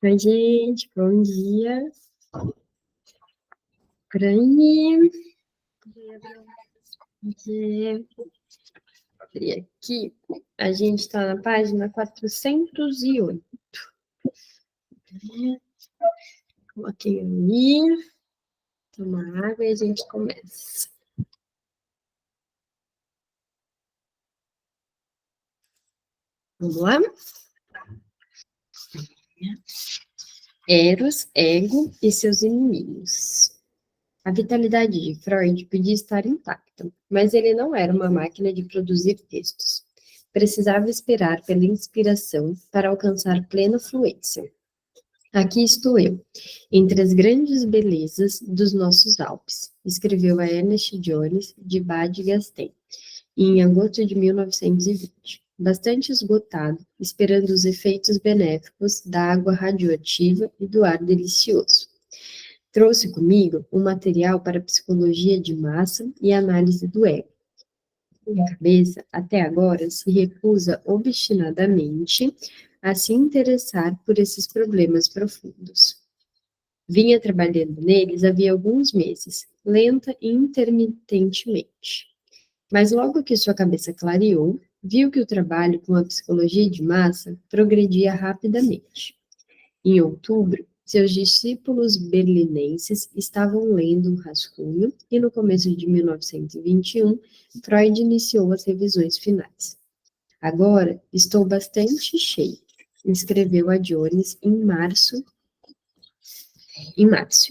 Oi, gente, bom dia. Por aí. Bom dia. Abri aqui. A gente está na página 408. Coloquei ali. Toma água e a gente começa. Vamos lá? Eros, ego e seus inimigos. A vitalidade de Freud podia estar intacta, mas ele não era uma máquina de produzir textos. Precisava esperar pela inspiração para alcançar plena fluência. Aqui estou eu, entre as grandes belezas dos nossos Alpes, escreveu a Ernest Jones de Bad Gastein, em agosto de 1920, bastante esgotado, esperando os efeitos benéficos da água radioativa e do ar delicioso. Trouxe comigo um material para psicologia de massa e análise do ego. Minha cabeça, até agora, se recusa obstinadamente a se interessar por esses problemas profundos. Vinha trabalhando neles havia alguns meses, lenta e intermitentemente. Mas logo que sua cabeça clareou, viu que o trabalho com a psicologia de massa progredia rapidamente. Em outubro, seus discípulos berlinenses estavam lendo um rascunho e no começo de 1921, Freud iniciou as revisões finais. Agora estou bastante cheio, escreveu a Jones em março,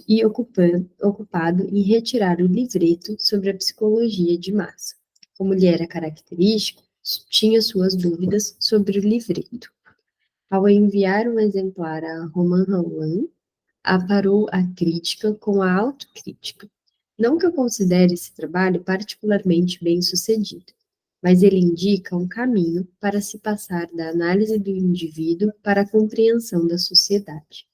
e ocupado em retirar o livreto sobre a psicologia de massa. Como lhe era característico, tinha suas dúvidas sobre o livreto. Ao enviar um exemplar a Romain Rolland, aparou a crítica com a autocrítica. Não que eu considere esse trabalho particularmente bem-sucedido, mas ele indica um caminho para se passar da análise do indivíduo para a compreensão da sociedade.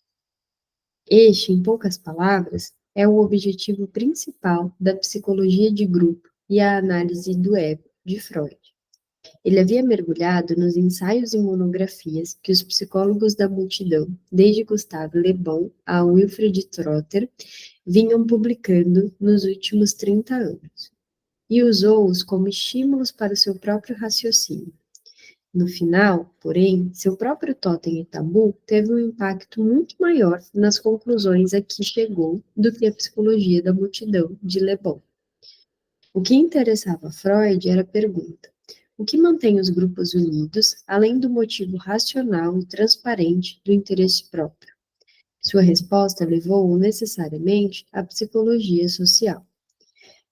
Este, em poucas palavras, é o objetivo principal da psicologia de grupo e a análise do ego de Freud. Ele havia mergulhado nos ensaios e monografias que os psicólogos da multidão, desde Gustave Le Bon a Wilfred Trotter, vinham publicando nos últimos 30 anos, e usou-os como estímulos para o seu próprio raciocínio. No final, porém, seu próprio totem e tabu teve um impacto muito maior nas conclusões a que chegou do que a psicologia da multidão de Le Bon. O que interessava Freud era a pergunta: o que mantém os grupos unidos, além do motivo racional e transparente do interesse próprio? Sua resposta levou-o necessariamente à psicologia social.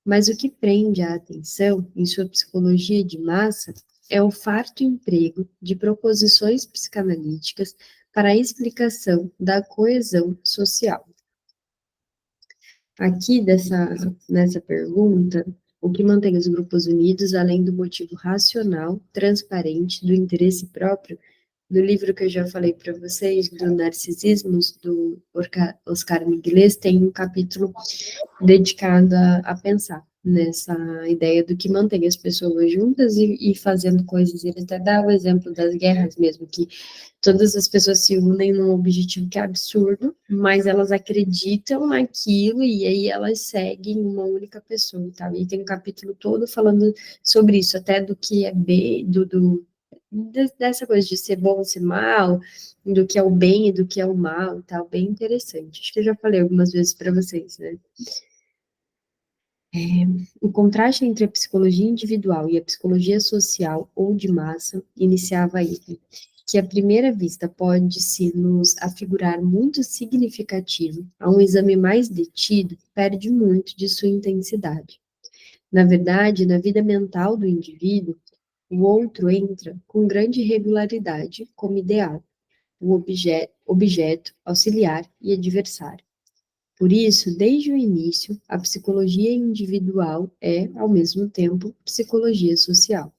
Mas o que prende a atenção em sua psicologia de massa é o farto emprego de proposições psicanalíticas para a explicação da coesão social. Aqui, nessa pergunta, o que mantém os grupos unidos, além do motivo racional, transparente, do interesse próprio, do livro que eu já falei para vocês, do Narcisismos, do Oscar Miguelez, tem um capítulo dedicado a pensar nessa ideia do que mantém as pessoas juntas e fazendo coisas. Ele até dá o exemplo das guerras mesmo, que todas as pessoas se unem num objetivo que é absurdo, mas elas acreditam naquilo e aí elas seguem uma única pessoa e tal. E tem um capítulo todo falando sobre isso, até do que é dessa coisa de ser bom, ser mal, do que é o bem e do que é o mal e tal, bem interessante. Acho que eu já falei algumas vezes para vocês, né? O contraste entre a psicologia individual e a psicologia social ou de massa iniciava aí, que à primeira vista pode-se nos afigurar muito significativo, a um exame mais detido, perde muito de sua intensidade. Na verdade, na vida mental do indivíduo, o outro entra com grande regularidade como ideal, o objeto, auxiliar e adversário. Por isso, desde o início, a psicologia individual é, ao mesmo tempo, psicologia social.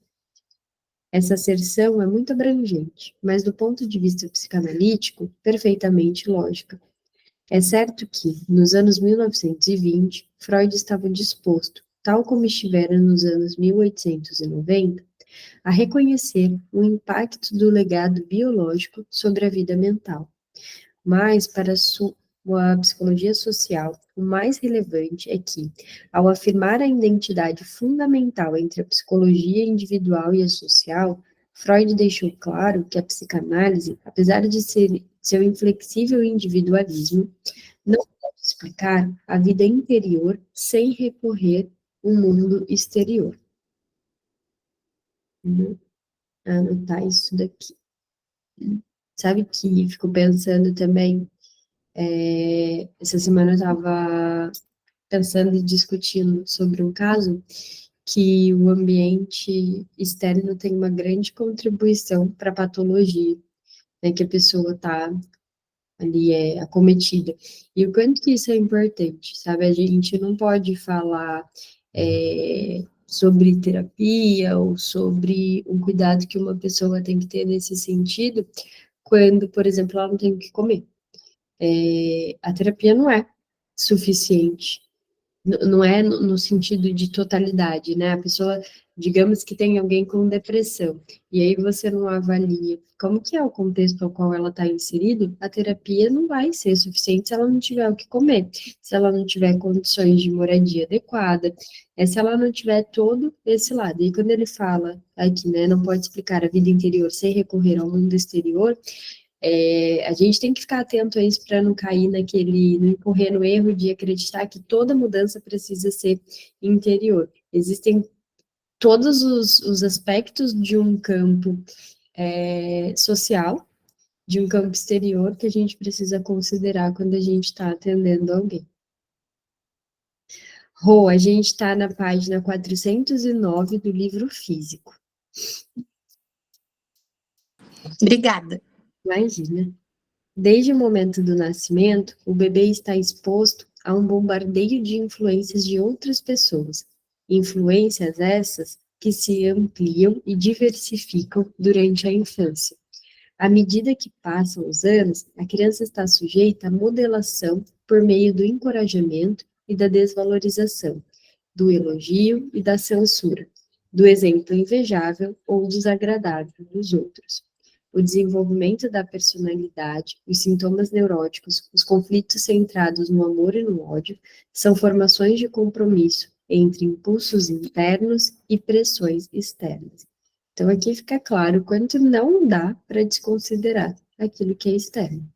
Essa asserção é muito abrangente, mas do ponto de vista psicanalítico, perfeitamente lógica. É certo que, nos anos 1920, Freud estava disposto, tal como estivera nos anos 1890, a reconhecer o impacto do legado biológico sobre a vida mental. Mas, para a psicologia social, o mais relevante é que, ao afirmar a identidade fundamental entre a psicologia individual e a social, Freud deixou claro que a psicanálise, apesar de ser seu inflexível individualismo, não pode explicar a vida interior sem recorrer ao mundo exterior. Vou anotar isso daqui. Sabe que fico pensando também, essa semana eu estava pensando e discutindo sobre um caso que o ambiente externo tem uma grande contribuição para a patologia, né, que a pessoa está ali acometida. E o quanto que isso é importante, sabe? A gente não pode falar sobre terapia ou sobre um cuidado que uma pessoa tem que ter nesse sentido, quando, por exemplo, ela não tem o que comer. A terapia não é suficiente, não é no sentido de totalidade, né? A pessoa, digamos que tem alguém com depressão, e aí você não avalia como que é o contexto ao qual ela está inserido, a terapia não vai ser suficiente se ela não tiver o que comer, se ela não tiver condições de moradia adequada, se ela não tiver todo esse lado. E quando ele fala aqui, né, não pode explicar a vida interior sem recorrer ao mundo exterior, a gente tem que ficar atento a isso para não cair não incorrer no erro de acreditar que toda mudança precisa ser interior. Existem todos os aspectos de um campo social, de um campo exterior, que a gente precisa considerar quando a gente está atendendo alguém. Rô, a gente está na página 409 do livro físico. Obrigada. Imagina. Desde o momento do nascimento, o bebê está exposto a um bombardeio de influências de outras pessoas. Influências essas que se ampliam e diversificam durante a infância. À medida que passam os anos, a criança está sujeita à modelação por meio do encorajamento e da desvalorização, do elogio e da censura, do exemplo invejável ou desagradável dos outros. O desenvolvimento da personalidade, os sintomas neuróticos, os conflitos centrados no amor e no ódio, são formações de compromisso entre impulsos internos e pressões externas. Então, aqui fica claro quanto não dá para desconsiderar aquilo que é externo.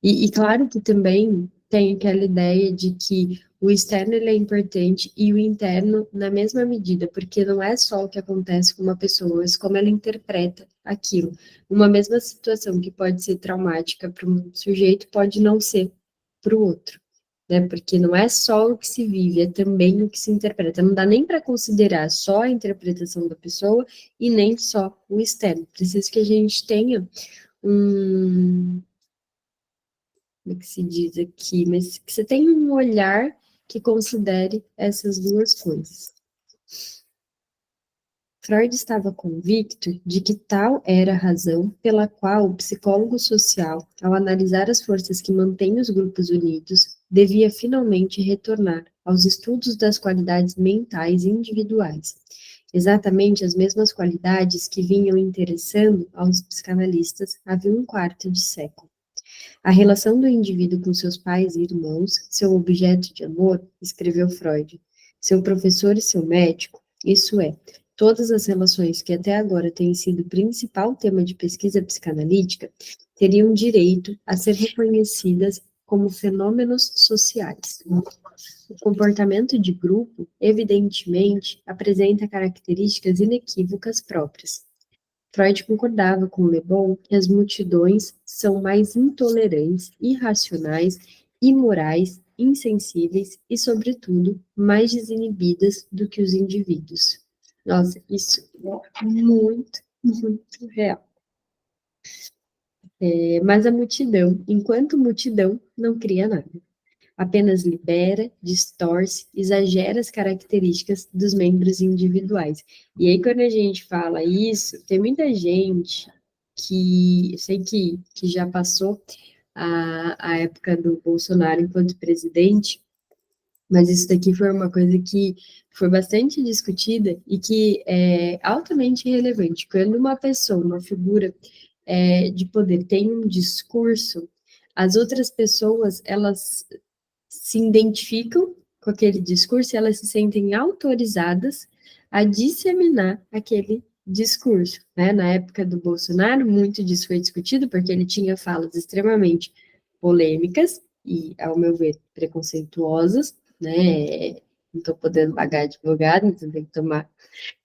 E claro que também tem aquela ideia de que o externo ele é importante e o interno na mesma medida, porque não é só o que acontece com uma pessoa, mas como ela interpreta aquilo. Uma mesma situação que pode ser traumática para um sujeito pode não ser para o outro, né? Porque não é só o que se vive, é também o que se interpreta. Não dá nem para considerar só a interpretação da pessoa e nem só o externo. Preciso que a gente tenha como é que se diz aqui, mas que você tenha um olhar que considere essas duas coisas. Freud estava convicto de que tal era a razão pela qual o psicólogo social, ao analisar as forças que mantêm os grupos unidos, devia finalmente retornar aos estudos das qualidades mentais individuais, exatamente as mesmas qualidades que vinham interessando aos psicanalistas havia um quarto de século. A relação do indivíduo com seus pais e irmãos, seu objeto de amor, escreveu Freud, seu professor e seu médico, isso é, todas as relações que até agora têm sido o principal tema de pesquisa psicanalítica, teriam direito a ser reconhecidas como fenômenos sociais. O comportamento de grupo, evidentemente, apresenta características inequívocas próprias. Freud concordava com Le Bon que as multidões são mais intolerantes, irracionais, imorais, insensíveis e, sobretudo, mais desinibidas do que os indivíduos. Nossa, isso é muito, muito real. Mas a multidão, enquanto multidão, não cria nada. Apenas libera, distorce, exagera as características dos membros individuais. E aí, quando a gente fala isso, tem muita gente que, eu sei que já passou a época do Bolsonaro enquanto presidente, Mas isso daqui foi uma coisa que foi bastante discutida e que é altamente relevante. Quando uma pessoa, uma figura de poder tem um discurso, as outras pessoas, elas se identificam com aquele discurso e elas se sentem autorizadas a disseminar aquele discurso, né? Na época do Bolsonaro, muito disso foi discutido, porque ele tinha falas extremamente polêmicas e, ao meu ver, preconceituosas, né? Não estou podendo pagar advogado, então tem que tomar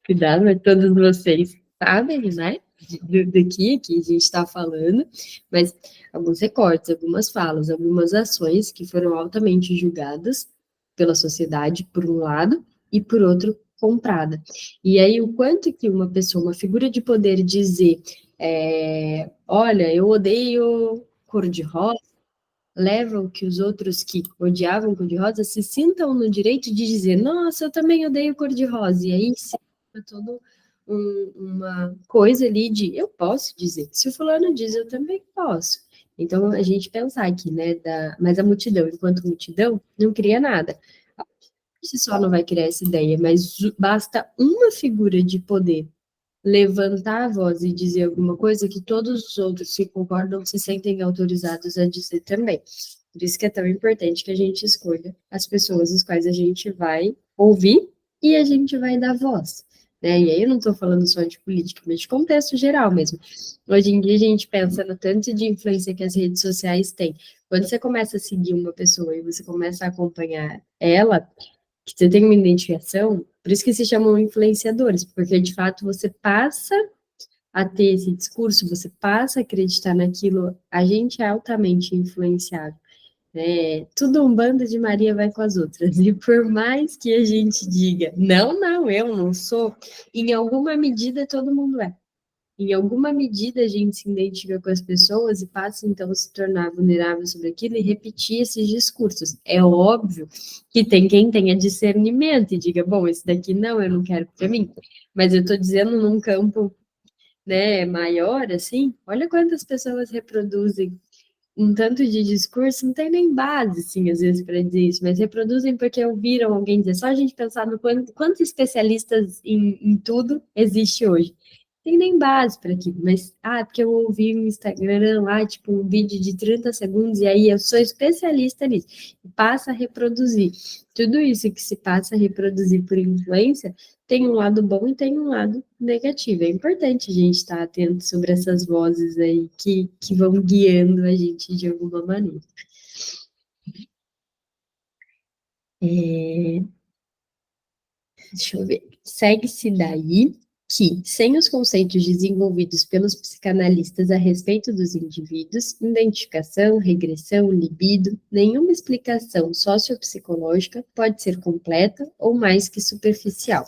cuidado, mas todos vocês sabem, né? Do que a gente está falando, mas alguns recortes, algumas falas, algumas ações que foram altamente julgadas pela sociedade, por um lado, e por outro, comprada. E aí, o quanto que uma pessoa, uma figura de poder dizer, olha, eu odeio cor-de-rosa, levam que os outros que odiavam cor-de-rosa se sintam no direito de dizer, nossa, eu também odeio cor-de-rosa, e aí se todo uma coisa ali de eu posso dizer, se o fulano diz, eu também posso. Então, a gente pensar aqui, né, mas a multidão, enquanto multidão, não cria nada. Se só não vai criar essa ideia, mas basta uma figura de poder levantar a voz e dizer alguma coisa que todos os outros que concordam se sentem autorizados a dizer também. Por isso que é tão importante que a gente escolha as pessoas às quais a gente vai ouvir e a gente vai dar voz. Né? E aí eu não estou falando só de política, mas de contexto geral mesmo. Hoje em dia a gente pensa no tanto de influência que as redes sociais têm. Quando você começa a seguir uma pessoa e você começa a acompanhar ela, que você tem uma identificação, por isso que se chamam influenciadores, porque de fato você passa a ter esse discurso, você passa a acreditar naquilo, a gente é altamente influenciado. Tudo um bando de Maria vai com as outras. E por mais que a gente diga, não, eu não sou, em alguma medida todo mundo é. Em alguma medida a gente se identifica com as pessoas e passa então a se tornar vulnerável sobre aquilo e repetir esses discursos. É óbvio que tem quem tenha discernimento e diga, bom, esse daqui não, eu não quero para mim. Mas eu estou dizendo num campo, né, maior, assim, olha quantas pessoas reproduzem um tanto de discurso, não tem nem base, assim, às vezes, para dizer isso, mas reproduzem porque ouviram alguém dizer, só a gente pensar no quantos especialistas em tudo existe hoje. Tem nem base para aquilo, mas, porque eu ouvi no Instagram lá, tipo, um vídeo de 30 segundos, e aí eu sou especialista nisso, e passa a reproduzir. Tudo isso que se passa a reproduzir por influência, tem um lado bom e tem um lado negativo. É importante a gente estar atento sobre essas vozes aí que vão guiando a gente de alguma maneira. Deixa eu ver. Segue-se daí que, sem os conceitos desenvolvidos pelos psicanalistas a respeito dos indivíduos, identificação, regressão, libido, nenhuma explicação sociopsicológica pode ser completa ou mais que superficial.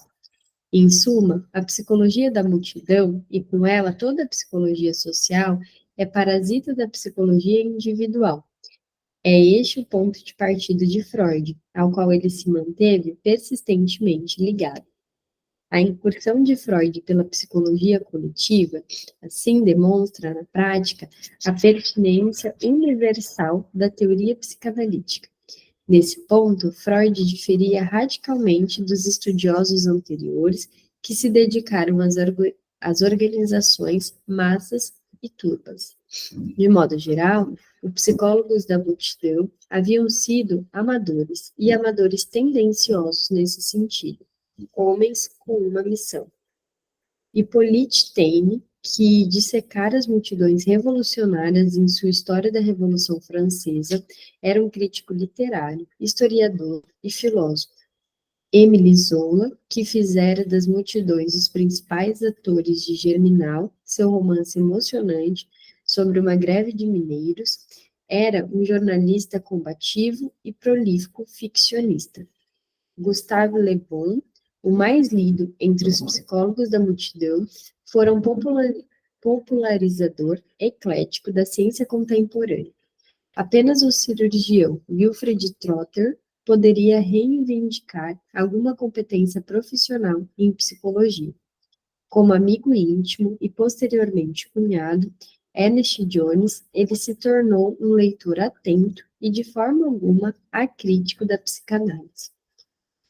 Em suma, a psicologia da multidão, e com ela toda a psicologia social, é parasita da psicologia individual. É este o ponto de partida de Freud, ao qual ele se manteve persistentemente ligado. A incursão de Freud pela psicologia coletiva, assim, demonstra, na prática, a pertinência universal da teoria psicanalítica. Nesse ponto, Freud diferia radicalmente dos estudiosos anteriores que se dedicaram às organizações, massas e turmas. De modo geral, os psicólogos da multidão haviam sido amadores e amadores tendenciosos nesse sentido, homens com uma missão. Hippolyte Taine, que dissecara as multidões revolucionárias em sua História da Revolução Francesa, era um crítico literário, historiador e filósofo. Émile Zola, que fizera das multidões os principais atores de Germinal, seu romance emocionante sobre uma greve de mineiros, era um jornalista combativo e prolífico ficcionista. Gustave Le Bon, o mais lido entre os psicólogos da multidão, fora um popularizador eclético da ciência contemporânea. Apenas o cirurgião Wilfred Trotter poderia reivindicar alguma competência profissional em psicologia. Como amigo íntimo e posteriormente cunhado, Ernest Jones, ele se tornou um leitor atento e, de forma alguma, acrítico da psicanálise.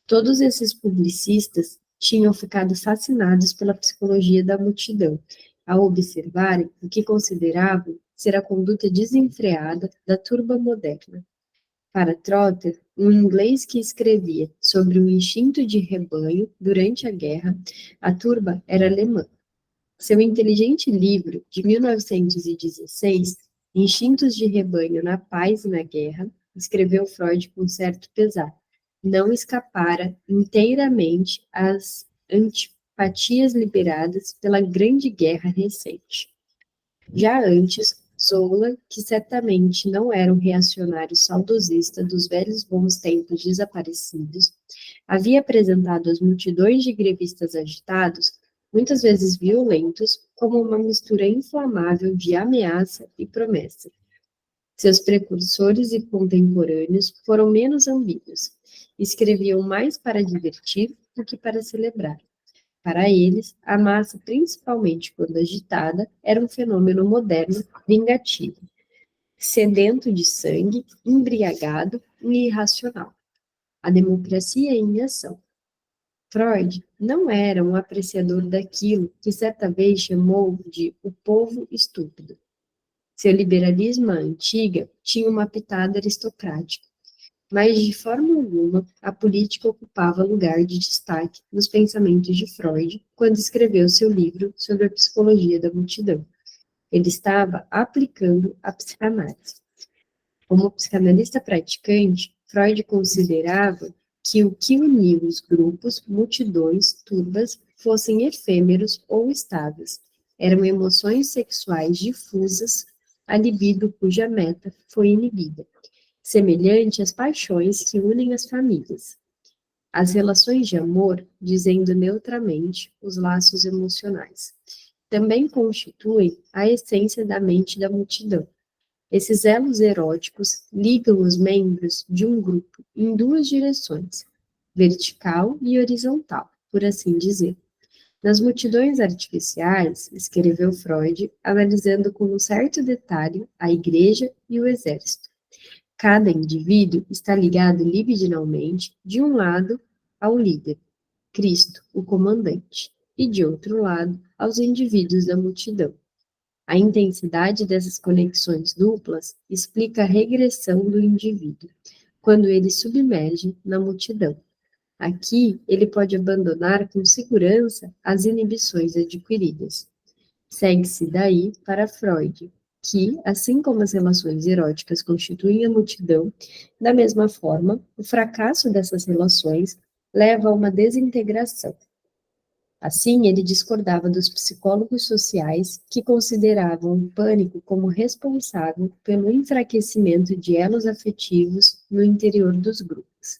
Todos esses publicistas tinham ficado fascinados pela psicologia da multidão, ao observarem o que consideravam ser a conduta desenfreada da turba moderna. Para Trotter, um inglês que escrevia sobre o instinto de rebanho durante a guerra, a turba era alemã. Seu inteligente livro, de 1916, Instintos de Rebanho na Paz e na Guerra, escreveu Freud com certo pesar. Não escapara inteiramente às antipatias liberadas pela Grande Guerra recente. Já antes, Zola, que certamente não era um reacionário saudosista dos velhos bons tempos desaparecidos, havia apresentado às multidões de grevistas agitados, muitas vezes violentos, como uma mistura inflamável de ameaça e promessa. Seus precursores e contemporâneos foram menos ambíguos, escreviam mais para divertir do que para celebrar. Para eles, a massa, principalmente quando agitada, era um fenômeno moderno, vingativo, sedento de sangue, embriagado e irracional. A democracia em ação. Freud não era um apreciador daquilo que certa vez chamou de o povo estúpido. Seu liberalismo à antiga tinha uma pitada aristocrática, mas de forma alguma a política ocupava lugar de destaque nos pensamentos de Freud quando escreveu seu livro sobre a psicologia da multidão. Ele estava aplicando a psicanálise. Como psicanalista praticante, Freud considerava que o que unia os grupos, multidões, turbas, fossem efêmeros ou estáveis. Eram emoções sexuais difusas, a libido cuja meta foi inibida, semelhante às paixões que unem as famílias. As relações de amor, dizendo neutramente, os laços emocionais, também constituem a essência da mente da multidão. Esses elos eróticos ligam os membros de um grupo em duas direções, vertical e horizontal, por assim dizer. Nas multidões artificiais, escreveu Freud, analisando com um certo detalhe a igreja e o exército. Cada indivíduo está ligado libidinalmente, de um lado, ao líder, Cristo, o comandante, e de outro lado, aos indivíduos da multidão. A intensidade dessas conexões duplas explica a regressão do indivíduo, quando ele submerge na multidão. Aqui, ele pode abandonar com segurança as inibições adquiridas. Segue-se daí para Freud, que, assim como as relações eróticas constituem a multidão, da mesma forma, o fracasso dessas relações leva a uma desintegração. Assim, ele discordava dos psicólogos sociais que consideravam o pânico como responsável pelo enfraquecimento de elos afetivos no interior dos grupos.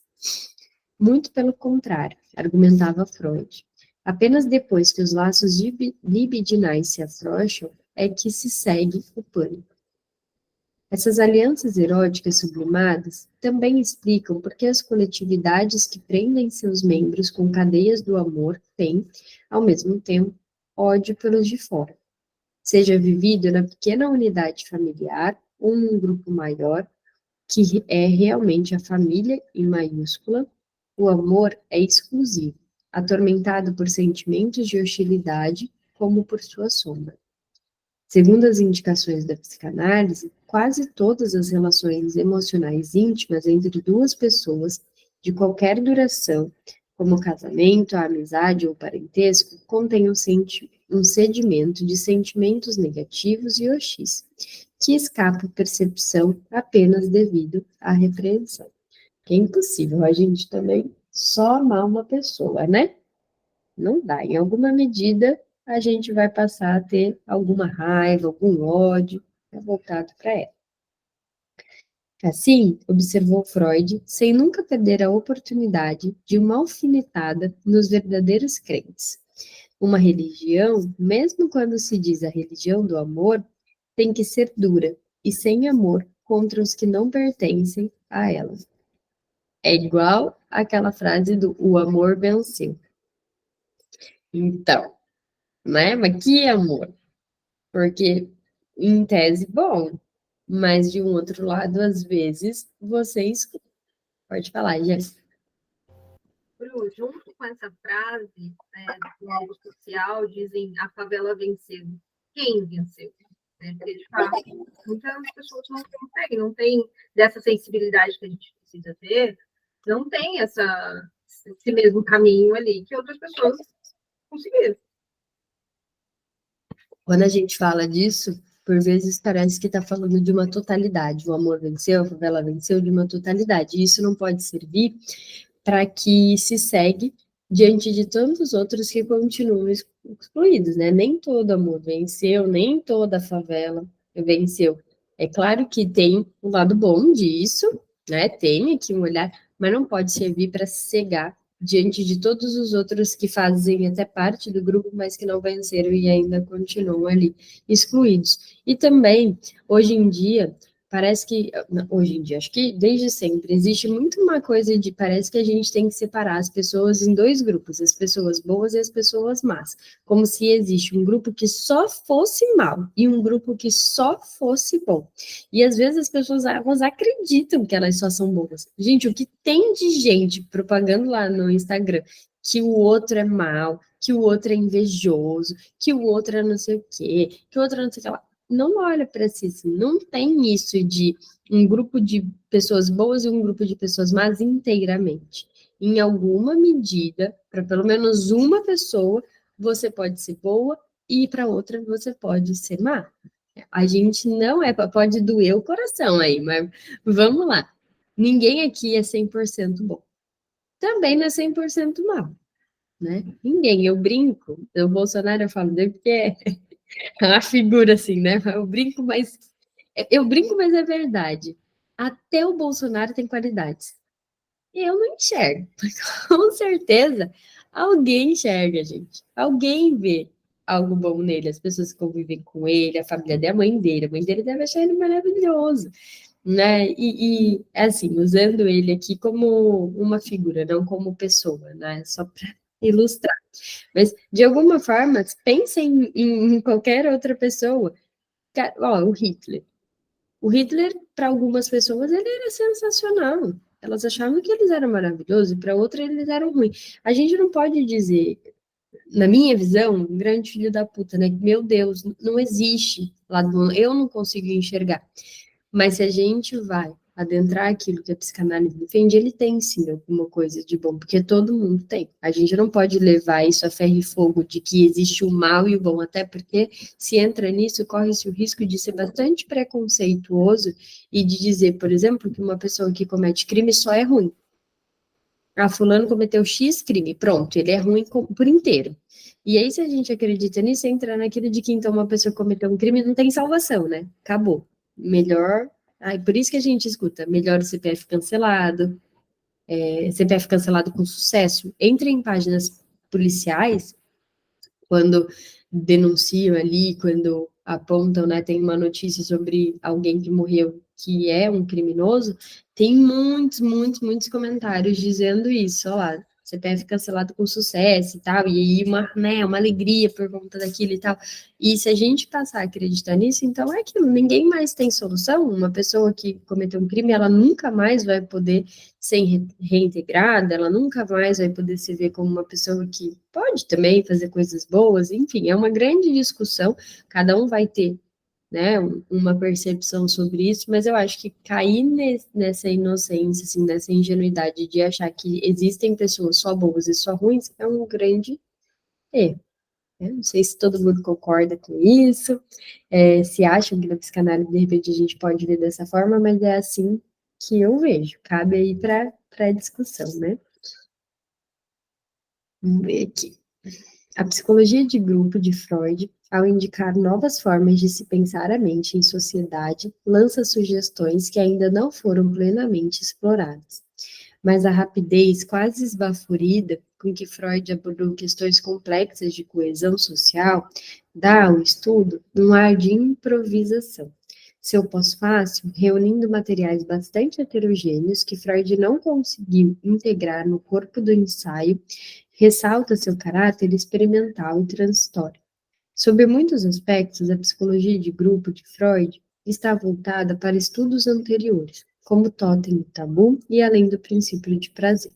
Muito pelo contrário, argumentava Freud. Apenas depois que os laços libidinais se afrouxam é que se segue o pânico. Essas alianças eróticas sublimadas também explicam por que as coletividades que prendem seus membros com cadeias do amor têm, ao mesmo tempo, ódio pelos de fora. Seja vivido na pequena unidade familiar ou num grupo maior, que é realmente a família em maiúscula, o amor é exclusivo, atormentado por sentimentos de hostilidade, como por sua sombra. Segundo as indicações da psicanálise, quase todas as relações emocionais íntimas entre duas pessoas, de qualquer duração, como casamento, a amizade ou parentesco, contêm um sedimento de sentimentos negativos e hostis, que escapa à percepção apenas devido à repreensão. Que é impossível a gente também só amar uma pessoa, né? Não dá. Em alguma medida, a gente vai passar a ter alguma raiva, algum ódio voltado para ela. Assim, observou Freud, sem nunca perder a oportunidade de uma alfinetada nos verdadeiros crentes. Uma religião, mesmo quando se diz a religião do amor, tem que ser dura e sem amor contra os que não pertencem a ela. É igual aquela frase do o amor venceu. Então, né? Mas que amor? Porque em tese, bom, mas de um outro lado, às vezes, você escuta. Pode falar, Jéssica. Bru, junto com essa frase, do algo social, dizem a favela venceu. Quem venceu? Porque, de fato, muitas pessoas não conseguem, não tem dessa sensibilidade que a gente precisa ter, não tem esse mesmo caminho ali que outras pessoas conseguiram. Quando a gente fala disso, por vezes parece que está falando de uma totalidade. O amor venceu, a favela venceu de uma totalidade. E isso não pode servir para que se segue diante de tantos outros que continuam excluídos, né? Nem todo amor venceu, nem toda favela venceu. É claro que tem um lado bom disso, né? Tem aqui um olhar, mas não pode servir para cegar diante de todos os outros que fazem até parte do grupo, mas que não venceram e ainda continuam ali excluídos. E também, hoje em dia, parece que, hoje em dia, acho que desde sempre, existe muito uma coisa de, parece que a gente tem que separar as pessoas em dois grupos, as pessoas boas e as pessoas más, como se existe um grupo que só fosse mal e um grupo que só fosse bom. E às vezes as pessoas elas acreditam que elas só são boas. Gente, o que tem de gente propagando lá no Instagram que o outro é mal, que o outro é invejoso, que o outro é não sei o quê, que o outro é não sei o que lá. Não olha para si, assim, não tem isso de um grupo de pessoas boas e um grupo de pessoas más inteiramente. Em alguma medida, para pelo menos uma pessoa, você pode ser boa e para outra você pode ser má. A gente não é, pode doer o coração aí, mas vamos lá. Ninguém aqui é 100% bom. Também não é 100% mal, né? Ninguém. Eu brinco, o Bolsonaro eu falo dele porque é uma figura assim, né? Eu brinco, mas é verdade. Até o Bolsonaro tem qualidades. Eu não enxergo. Com certeza, alguém enxerga, gente. Alguém vê algo bom nele. As pessoas que convivem com ele, a família dele, a mãe dele. A mãe dele deve achar ele maravilhoso, né? Assim, usando ele aqui como uma figura, não como pessoa, né? Só para ilustrar. Mas, de alguma forma, pensem em qualquer outra pessoa. Ó, o Hitler. O Hitler, para algumas pessoas, ele era sensacional. Elas achavam que eles eram maravilhosos, e para outras eles eram ruins. A gente não pode dizer, na minha visão, um grande filho da puta, né? Meu Deus, não existe lado bom. Eu não consigo enxergar. Mas se a gente vai adentrar aquilo que a psicanálise defende, ele tem sim alguma coisa de bom, porque todo mundo tem. A gente não pode levar isso a ferro e fogo de que existe o mal e o bom, até porque se entra nisso, corre-se o risco de ser bastante preconceituoso e de dizer, por exemplo, que uma pessoa que comete crime só é ruim. Ah, fulano cometeu X crime, pronto, ele é ruim por inteiro. E aí, se a gente acredita nisso, entra naquilo de que então uma pessoa que cometeu um crime não tem salvação, né? Acabou. Melhor. Ai, por isso que a gente escuta, melhor o CPF cancelado, CPF cancelado com sucesso. Entre em páginas policiais, quando denunciam ali, quando apontam, né, tem uma notícia sobre alguém que morreu que é um criminoso, tem muitos, muitos, muitos comentários dizendo isso, ó lá, CPF cancelado com sucesso e tal, e aí uma alegria por conta daquilo e tal. E se a gente passar a acreditar nisso, então é aquilo, ninguém mais tem solução. Uma pessoa que cometeu um crime, ela nunca mais vai poder ser reintegrada, ela nunca mais vai poder se ver como uma pessoa que pode também fazer coisas boas, enfim, é uma grande discussão, cada um vai ter, né, uma percepção sobre isso, mas eu acho que cair nessa inocência, assim, nessa ingenuidade de achar que existem pessoas só boas e só ruins é um grande erro. Não sei se todo mundo concorda com isso, se acham que na psicanálise, de repente, a gente pode ver dessa forma, mas é assim que eu vejo. Cabe aí para a discussão, né? Vamos ver aqui. A psicologia de grupo de Freud, ao indicar novas formas de se pensar a mente em sociedade, lança sugestões que ainda não foram plenamente exploradas. Mas a rapidez quase esbaforida com que Freud abordou questões complexas de coesão social dá ao estudo um ar de improvisação. Seu pós-fácil, reunindo materiais bastante heterogêneos que Freud não conseguiu integrar no corpo do ensaio, ressalta seu caráter experimental e transitório. Sob muitos aspectos, a psicologia de grupo de Freud está voltada para estudos anteriores, como Totem e Tabu e além do princípio de prazer,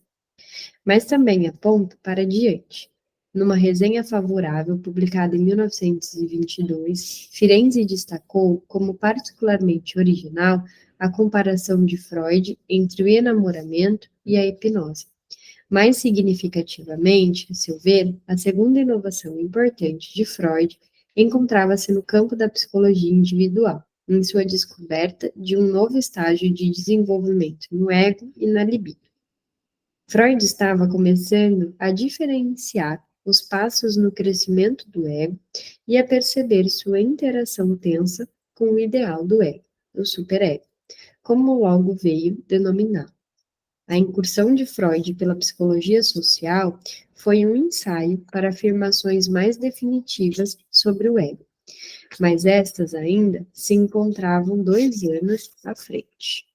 mas também aponta para diante. Numa resenha favorável publicada em 1922, Firenze destacou como particularmente original a comparação de Freud entre o enamoramento e a hipnose. Mais significativamente, a seu ver, a segunda inovação importante de Freud encontrava-se no campo da psicologia individual, em sua descoberta de um novo estágio de desenvolvimento no ego e na libido. Freud estava começando a diferenciar os passos no crescimento do ego e a perceber sua interação tensa com o ideal do ego, do superego, como logo veio denominá-lo. A incursão de Freud pela psicologia social foi um ensaio para afirmações mais definitivas sobre o ego, mas estas ainda se encontravam 2 anos à frente.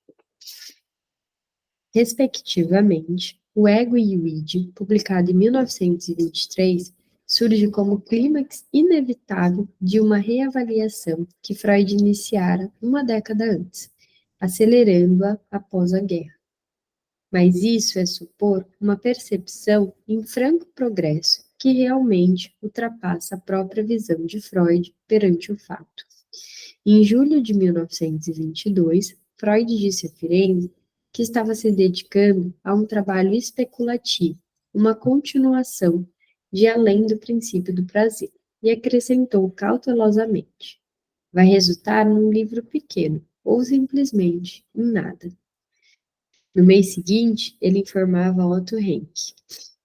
Respectivamente, o Ego e o Id, publicado em 1923, surge como clímax inevitável de uma reavaliação que Freud iniciara uma década antes, acelerando-a após a guerra. Mas isso é supor uma percepção em franco progresso que realmente ultrapassa a própria visão de Freud perante o fato. Em julho de 1922, Freud disse a Firenze que estava se dedicando a um trabalho especulativo, uma continuação de além do princípio do prazer, e acrescentou cautelosamente: vai resultar num livro pequeno, ou simplesmente em nada. No mês seguinte, ele informava Otto Henke: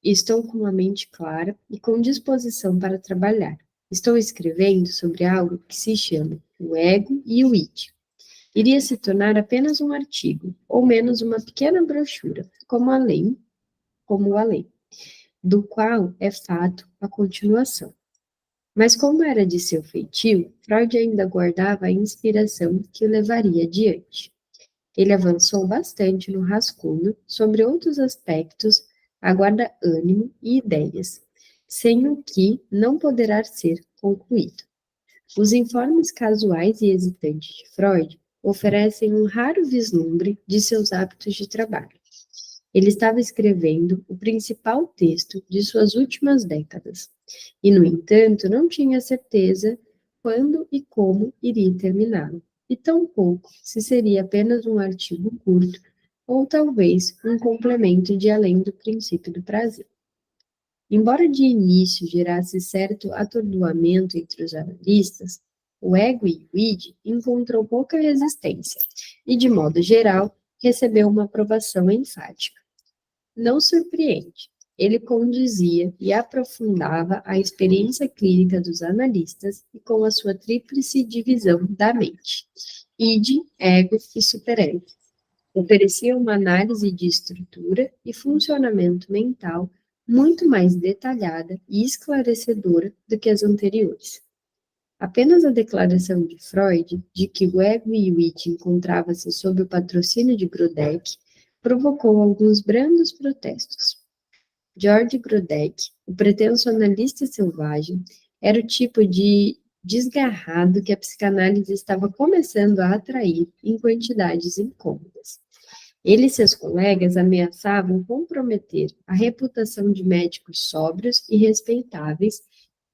estou com a mente clara e com disposição para trabalhar. Estou escrevendo sobre algo que se chama o ego e o id. Iria se tornar apenas um artigo, ou menos uma pequena brochura, como o além, do qual é fato a continuação. Mas como era de seu feitio, Freud ainda guardava a inspiração que o levaria adiante. Ele avançou bastante no rascunho sobre outros aspectos, aguarda ânimo e ideias, sem o que não poderá ser concluído. Os informes casuais e hesitantes de Freud oferecem um raro vislumbre de seus hábitos de trabalho. Ele estava escrevendo o principal texto de suas últimas décadas, e, no entanto, não tinha certeza quando e como iria terminá-lo, e tampouco se seria apenas um artigo curto, ou talvez um complemento de além do princípio do prazer. Embora de início gerasse certo atordoamento entre os analistas, o ego e o id encontrou pouca resistência e, de modo geral, recebeu uma aprovação enfática. Não surpreende, ele condizia e aprofundava a experiência clínica dos analistas e com a sua tríplice divisão da mente, id, ego e superego. Oferecia uma análise de estrutura e funcionamento mental muito mais detalhada e esclarecedora do que as anteriores. Apenas a declaração de Freud de que o ego e o id encontrava-se sob o patrocínio de Grodeck provocou alguns brandos protestos. George Grodeck, o pretenso analista selvagem, era o tipo de desgarrado que a psicanálise estava começando a atrair em quantidades incômodas. Ele e seus colegas ameaçavam comprometer a reputação de médicos sóbrios e respeitáveis,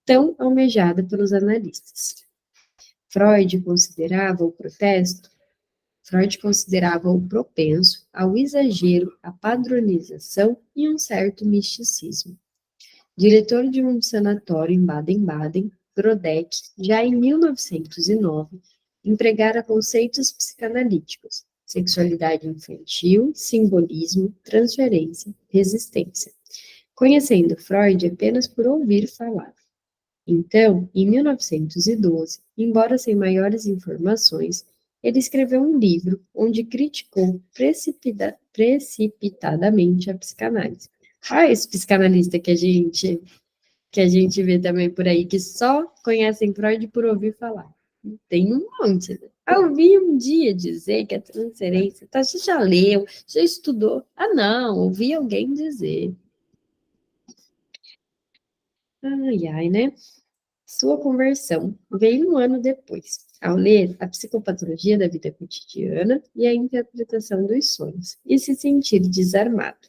tão almejada pelos analistas. Freud considerava-o propenso ao exagero, à padronização e um certo misticismo. Diretor de um sanatório em Baden-Baden, Grodeck, já em 1909, empregara conceitos psicanalíticos, sexualidade infantil, simbolismo, transferência, resistência, conhecendo Freud apenas por ouvir falar. Então, em 1912, embora sem maiores informações, ele escreveu um livro onde criticou precipitadamente a psicanálise. Esse psicanalista que a gente vê também por aí, que só conhecem Freud por ouvir falar. Tem um monte. Né? Ouvi um dia dizer que a transferência, tá, você já leu, já estudou? Ah, não, ouvi alguém dizer. Ai, ai, né? Sua conversão veio um ano depois, ao ler a psicopatologia da vida cotidiana e a interpretação dos sonhos, e se sentir desarmado.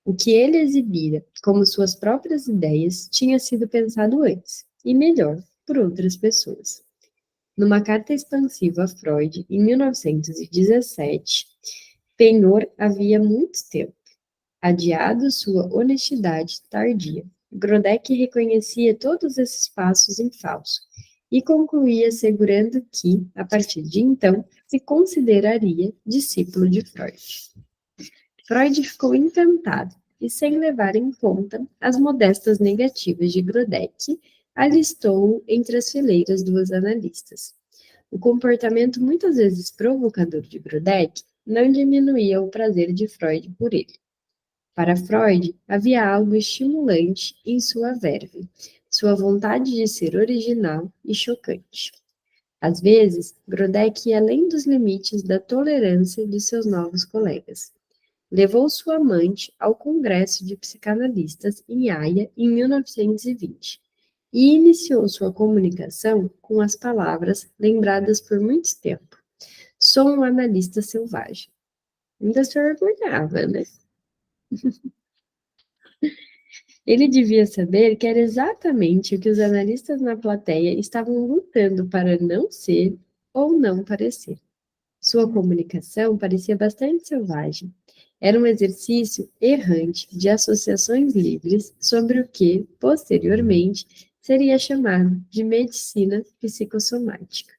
O que ele exibira como suas próprias ideias tinha sido pensado antes, e melhor, por outras pessoas. Numa carta expansiva a Freud, em 1917, Penhor havia muito tempo adiado sua honestidade tardia. Grodeck reconhecia todos esses passos em falso e concluía assegurando que, a partir de então, se consideraria discípulo de Freud. Freud ficou encantado e, sem levar em conta as modestas negativas de Grodeck, alistou-o entre as fileiras dos analistas. O comportamento muitas vezes provocador de Grodeck não diminuía o prazer de Freud por ele. Para Freud, havia algo estimulante em sua verve, sua vontade de ser original e chocante. Às vezes, Grodeck ia além dos limites da tolerância de seus novos colegas. Levou sua amante ao Congresso de Psicanalistas em Haia em 1920 e iniciou sua comunicação com as palavras lembradas por muito tempo. Sou um analista selvagem. Ainda se orgulhava, né? Ele devia saber que era exatamente o que os analistas na plateia estavam lutando para não ser ou não parecer. Sua comunicação parecia bastante selvagem. Era um exercício errante de associações livres sobre o que, posteriormente, seria chamado de medicina psicossomática.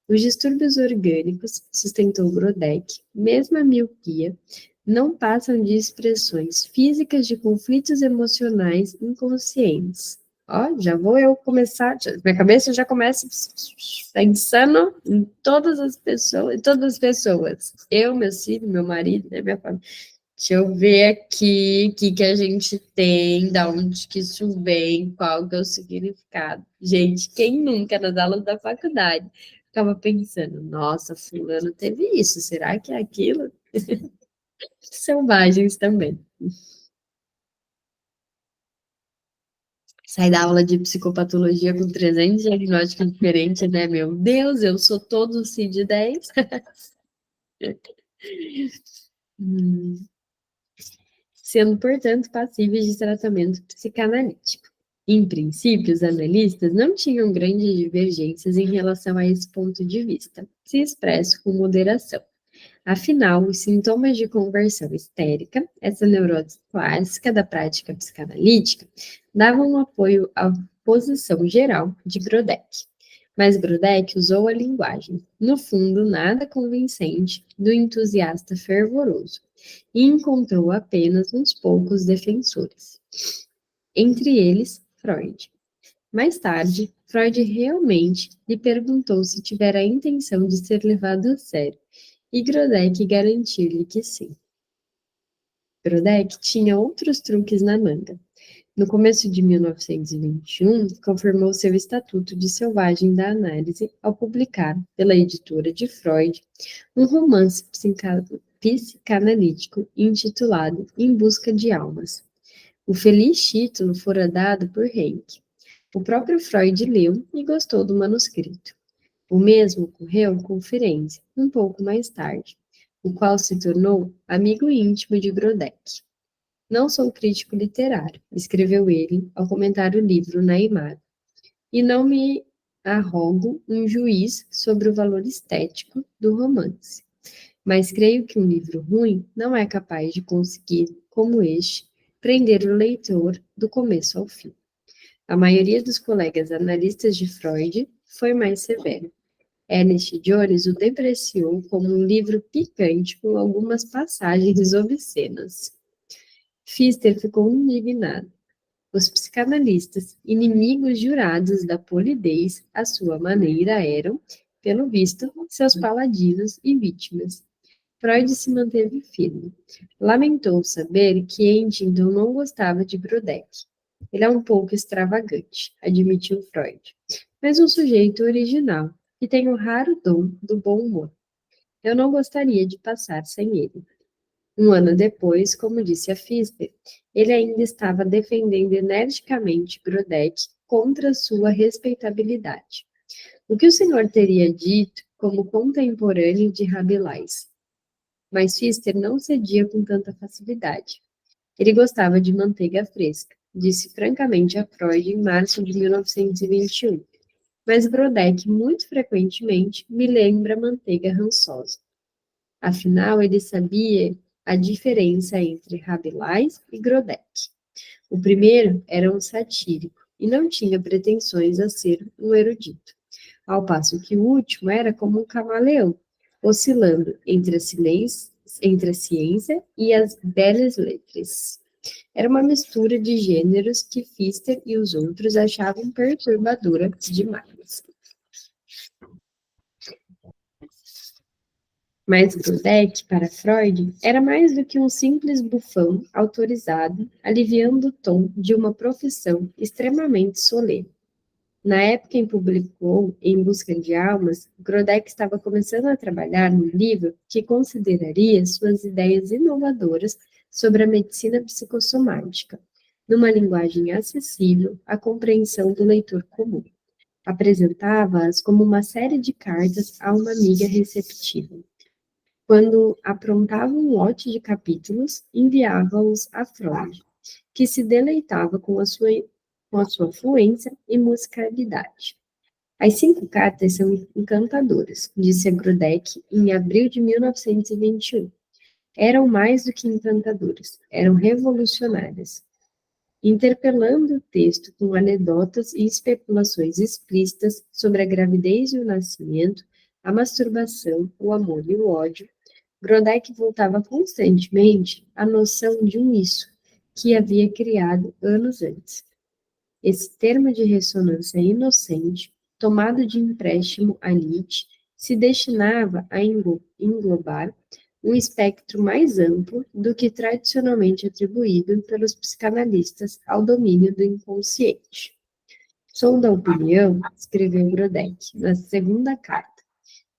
Os distúrbios orgânicos, sustentou Grodeck, mesmo a miopia, não passam de expressões físicas de conflitos emocionais inconscientes. Ó, já vou eu começar, minha cabeça já começa pensando em todas as pessoas, eu, meu filho, meu marido, né, minha família. Deixa eu ver aqui o que a gente tem, da onde que isso vem, qual que é o significado. Gente, quem nunca nas aulas da faculdade ficava pensando, nossa, fulano teve isso, será que é aquilo? Selvagens também. Sai da aula de psicopatologia com 300 diagnósticos diferentes, né? Meu Deus, eu sou todo CID-10. Sendo, portanto, passíveis de tratamento psicanalítico. Em princípio, os analistas não tinham grandes divergências em relação a esse ponto de vista, se expresso com moderação. Afinal, os sintomas de conversão histérica, essa neurose clássica da prática psicanalítica, davam apoio à posição geral de Grodeck. Mas Grodeck usou a linguagem, no fundo nada convincente, do entusiasta fervoroso, e encontrou apenas uns poucos defensores. Entre eles, Freud. Mais tarde, Freud realmente lhe perguntou se tivera a intenção de ser levado a sério, e Grodeck garantiu-lhe que sim. Grodeck tinha outros truques na manga. No começo de 1921, confirmou seu estatuto de selvagem da análise ao publicar, pela editora de Freud, um romance psicanalítico intitulado Em Busca de Almas. O feliz título fora dado por Henke. O próprio Freud leu e gostou do manuscrito. O mesmo ocorreu com Ferenczi, um pouco mais tarde, o qual se tornou amigo íntimo de Grodeck. Não sou crítico literário, escreveu ele ao comentar o livro na Imago, e não me arrogo um juiz sobre o valor estético do romance. Mas creio que um livro ruim não é capaz de conseguir, como este, prender o leitor do começo ao fim. A maioria dos colegas analistas de Freud foi mais severa. Ernest Jones o depreciou como um livro picante com algumas passagens obscenas. Pfister ficou indignado. Os psicanalistas, inimigos jurados da polidez, à sua maneira, eram, pelo visto, seus paladinos e vítimas. Freud se manteve firme. Lamentou saber que Huntington não gostava de Grodeck. Ele é um pouco extravagante, admitiu Freud, mas um sujeito original, que tem o raro dom do bom humor. Eu não gostaria de passar sem ele. Um ano depois, como disse a Pfister, ele ainda estava defendendo energicamente Grodeck contra sua respeitabilidade. O que o senhor teria dito como contemporâneo de Rabelais? Mas Pfister não cedia com tanta facilidade. Ele gostava de manteiga fresca, disse francamente a Freud em março de 1921. Mas Grodeck muito frequentemente me lembra manteiga rançosa. Afinal, ele sabia a diferença entre Rabelais e Grodeck. O primeiro era um satírico e não tinha pretensões a ser um erudito, ao passo que o último era como um camaleão, oscilando entre a ciência e as belles lettres. Era uma mistura de gêneros que Pfister e os outros achavam perturbadora demais. Mas Grodeck, para Freud, era mais do que um simples bufão autorizado, aliviando o tom de uma profissão extremamente solene. Na época em que publicou Em Busca de Almas, Grodeck estava começando a trabalhar no livro que consideraria suas ideias inovadoras sobre a medicina psicossomática, numa linguagem acessível à compreensão do leitor comum. Apresentava-as como uma série de cartas a uma amiga receptiva. Quando aprontava um lote de capítulos, enviava-os a Freud, que se deleitava com a sua fluência e musicalidade. As 5 cartas são encantadoras, disse Grodeck em abril de 1921. Eram mais do que encantadoras, eram revolucionárias. Interpelando o texto com anedotas e especulações explícitas sobre a gravidez e o nascimento, a masturbação, o amor e o ódio, Grodeck voltava constantemente à noção de um isso, que havia criado anos antes. Esse termo de ressonância inocente, tomado de empréstimo a Nietzsche, se destinava a englobar um espectro mais amplo do que tradicionalmente atribuído pelos psicanalistas ao domínio do inconsciente. Sou da opinião, escreveu Grodeck na segunda carta,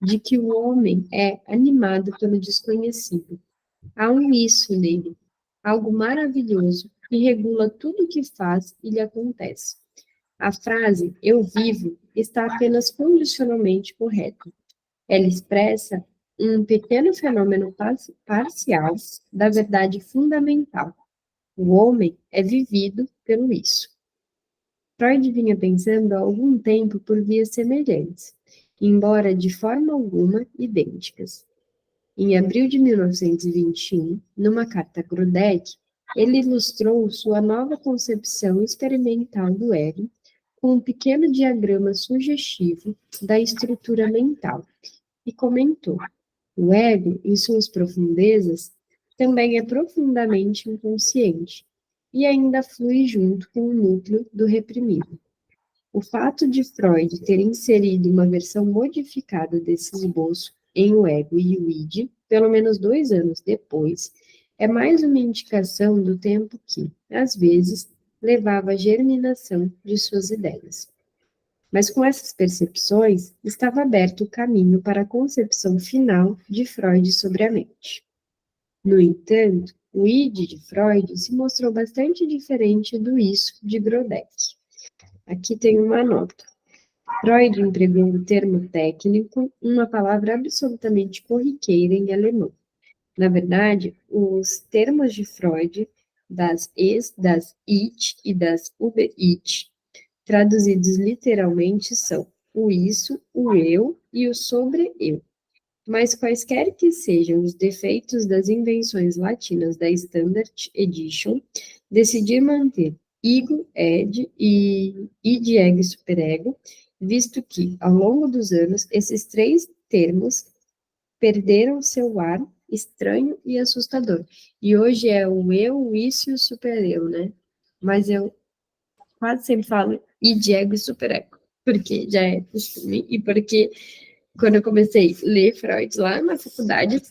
de que o homem é animado pelo desconhecido. Há um isso nele, algo maravilhoso que regula tudo o que faz e lhe acontece. A frase "eu vivo" está apenas condicionalmente correta. Ela expressa um pequeno fenômeno parcial da verdade fundamental. O homem é vivido pelo isso. Freud vinha pensando há algum tempo por vias semelhantes, embora de forma alguma idênticas. Em abril de 1921, numa carta a Grodeck, ele ilustrou sua nova concepção experimental do ego com um pequeno diagrama sugestivo da estrutura mental e comentou: o ego, em suas profundezas, também é profundamente inconsciente e ainda flui junto com o núcleo do reprimido. O fato de Freud ter inserido uma versão modificada desse esboço em O Ego e o Id, pelo menos 2 anos depois, é mais uma indicação do tempo que, às vezes, levava à germinação de suas ideias. Mas com essas percepções, estava aberto o caminho para a concepção final de Freud sobre a mente. No entanto, o id de Freud se mostrou bastante diferente do isso de Grodeck. Aqui tem uma nota. Freud empregou o termo técnico, uma palavra absolutamente corriqueira em alemão. Na verdade, os termos de Freud, das Es, das Ich e das Über-Ich, traduzidos literalmente são o isso, o eu e o sobre-eu. Mas quaisquer que sejam os defeitos das invenções latinas da Standard Edition, decidir manter ego, ed e id, ego e superego, visto que, ao longo dos anos, esses 3 termos perderam seu ar estranho e assustador. E hoje é o eu, o isso e o supereu, né? Mas eu quase sempre falo id, ego e superego, porque já é costume e porque quando eu comecei a ler Freud lá na faculdade,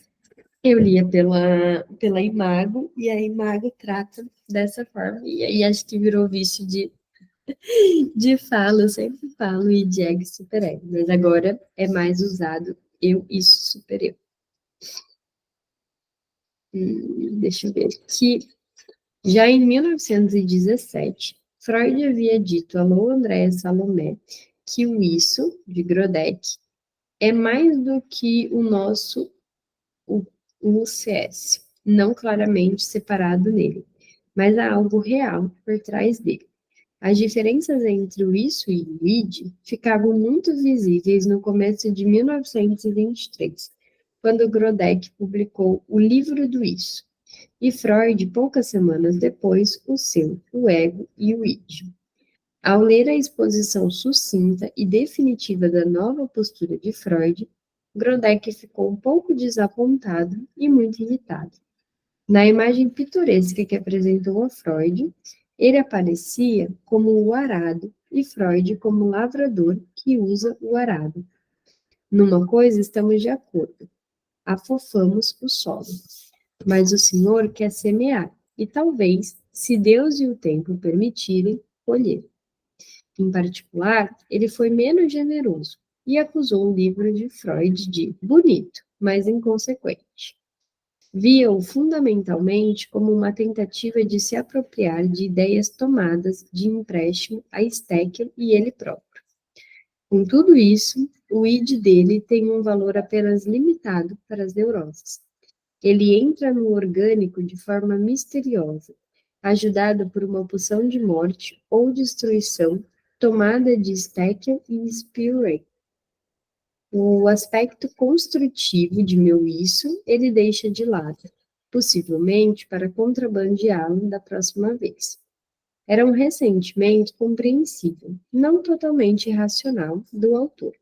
eu lia pela Imago, e a Imago trata dessa forma, e aí acho que virou vício de fala, eu sempre falo id, ego e superego, mas agora é mais usado eu, isso, supereu. Deixa eu ver aqui. Já em 1917, Freud havia dito a Lou Andréa Salomé que o isso, de Grodeck, é mais do que o nosso o CS, não claramente separado nele, mas há algo real por trás dele. As diferenças entre o isso e o id ficavam muito visíveis no começo de 1923, quando Grodeck publicou o Livro do Isso, e Freud, poucas semanas depois, o seu, o ego e o id. Ao ler a exposição sucinta e definitiva da nova postura de Freud, Grodeck ficou um pouco desapontado e muito irritado. Na imagem pitoresca que apresentou a Freud, ele aparecia como o arado e Freud como o lavrador que usa o arado. Numa coisa estamos de acordo: afofamos o solo. Mas o Senhor quer semear e talvez, se Deus e o tempo permitirem, colher. Em particular, ele foi menos generoso e acusou o livro de Freud de bonito, mas inconsequente. Via-o fundamentalmente como uma tentativa de se apropriar de ideias tomadas de empréstimo a Steckel e ele próprio. Com tudo isso, o id dele tem um valor apenas limitado para as neuroses. Ele entra no orgânico de forma misteriosa, ajudado por uma pulsão de morte ou destruição tomada de Steckel e Spirey. O aspecto construtivo de meu isso ele deixa de lado, possivelmente para contrabandeá-lo da próxima vez. Era um ressentimento compreensível, não totalmente irracional, do autor.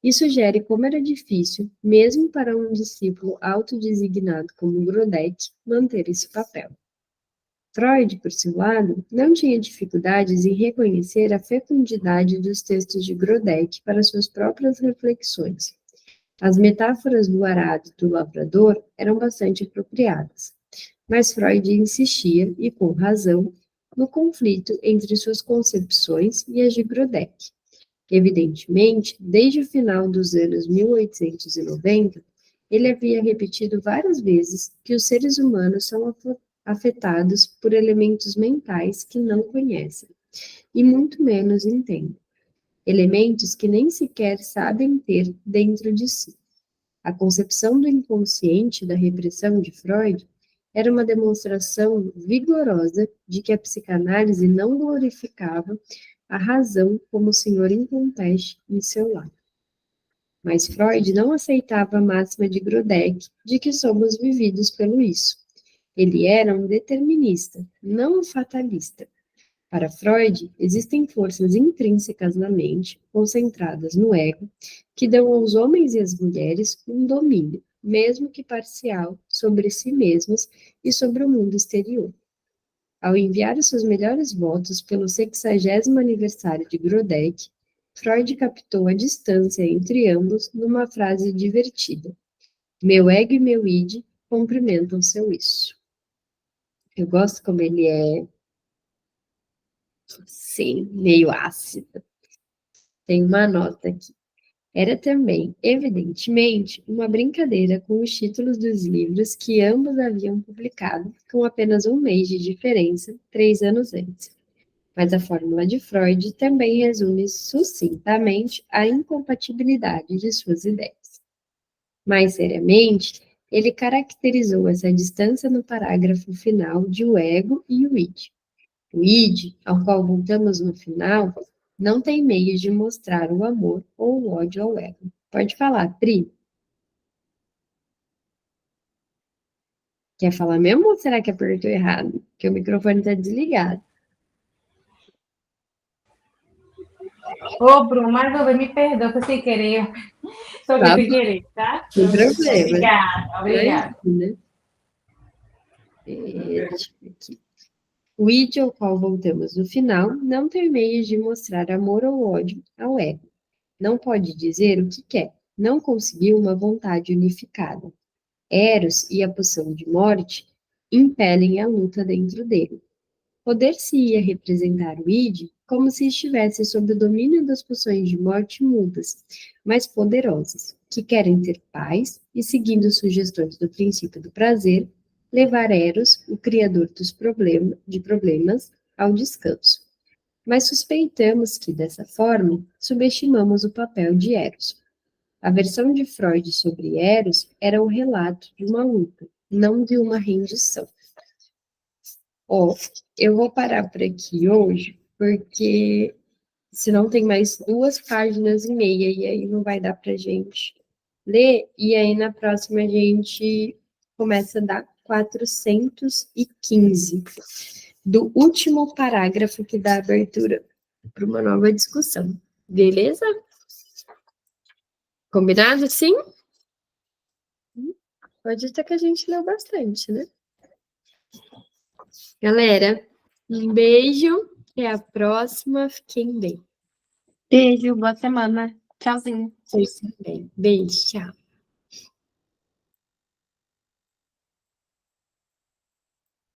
E sugere como era difícil, mesmo para um discípulo autodesignado como Grodeck, manter esse papel. Freud, por seu lado, não tinha dificuldades em reconhecer a fecundidade dos textos de Grodeck para suas próprias reflexões. As metáforas do arado e do lavrador eram bastante apropriadas, mas Freud insistia, e com razão, no conflito entre suas concepções e as de Grodeck. Evidentemente, desde o final dos anos 1890, ele havia repetido várias vezes que os seres humanos são afetados por elementos mentais que não conhecem, e muito menos entendem, elementos que nem sequer sabem ter dentro de si. A concepção do inconsciente da repressão de Freud era uma demonstração vigorosa de que a psicanálise não glorificava a razão como senhor inconteste em seu lar. Mas Freud não aceitava a máxima de Grodeck de que somos vividos pelo isso. Ele era um determinista, não um fatalista. Para Freud, existem forças intrínsecas na mente, concentradas no ego, que dão aos homens e às mulheres um domínio, mesmo que parcial, sobre si mesmos e sobre o mundo exterior. Ao enviar os seus melhores votos pelo 60º aniversário de Grodeck, Freud captou a distância entre ambos numa frase divertida: meu ego e meu id cumprimentam seu isso. Eu gosto como ele é, sim, meio ácido. Tem uma nota aqui. Era também, evidentemente, uma brincadeira com os títulos dos livros que ambos haviam publicado, com apenas um mês de diferença, 3 anos antes. Mas a fórmula de Freud também resume sucintamente a incompatibilidade de suas ideias. Mais seriamente, ele caracterizou essa distância no parágrafo final de O Ego e o Id. O id, ao qual voltamos no final, não tem meios de mostrar o amor ou o ódio ao ego. Pode falar, Pri. Quer falar mesmo ou será que apertou errado? Porque o microfone está desligado. Ô, Bruno, mais uma vez, me perdoa, foi sem querer. Só que sem querer, tá? Sem problema. Obrigada. O id ao qual voltamos no final não tem meios de mostrar amor ou ódio ao ego. Não pode dizer o que quer. Não conseguiu uma vontade unificada. Eros e a pulsão de morte impelem a luta dentro dele. Poder-se-ia representar o id como se estivesse sob o domínio das pulsões de morte mudas, mas poderosas, que querem ter paz e, seguindo sugestões do princípio do prazer, levar Eros, o criador de problemas, ao descanso. mas suspeitamos que, dessa forma, subestimamos o papel de Eros. A versão de Freud sobre Eros era o relato de uma luta, não de uma rendição. Eu vou parar por aqui hoje, porque senão tem mais 2 páginas e meia, e aí não vai dar pra gente ler, e aí na próxima a gente começa a dar 415, do último parágrafo que dá abertura para uma nova discussão. Beleza? Combinado, sim? Pode ser que a gente leu bastante, né? Galera, um beijo, até a próxima, fiquem bem. Beijo, boa semana. Tchauzinho. Vocês também. Beijo, tchau.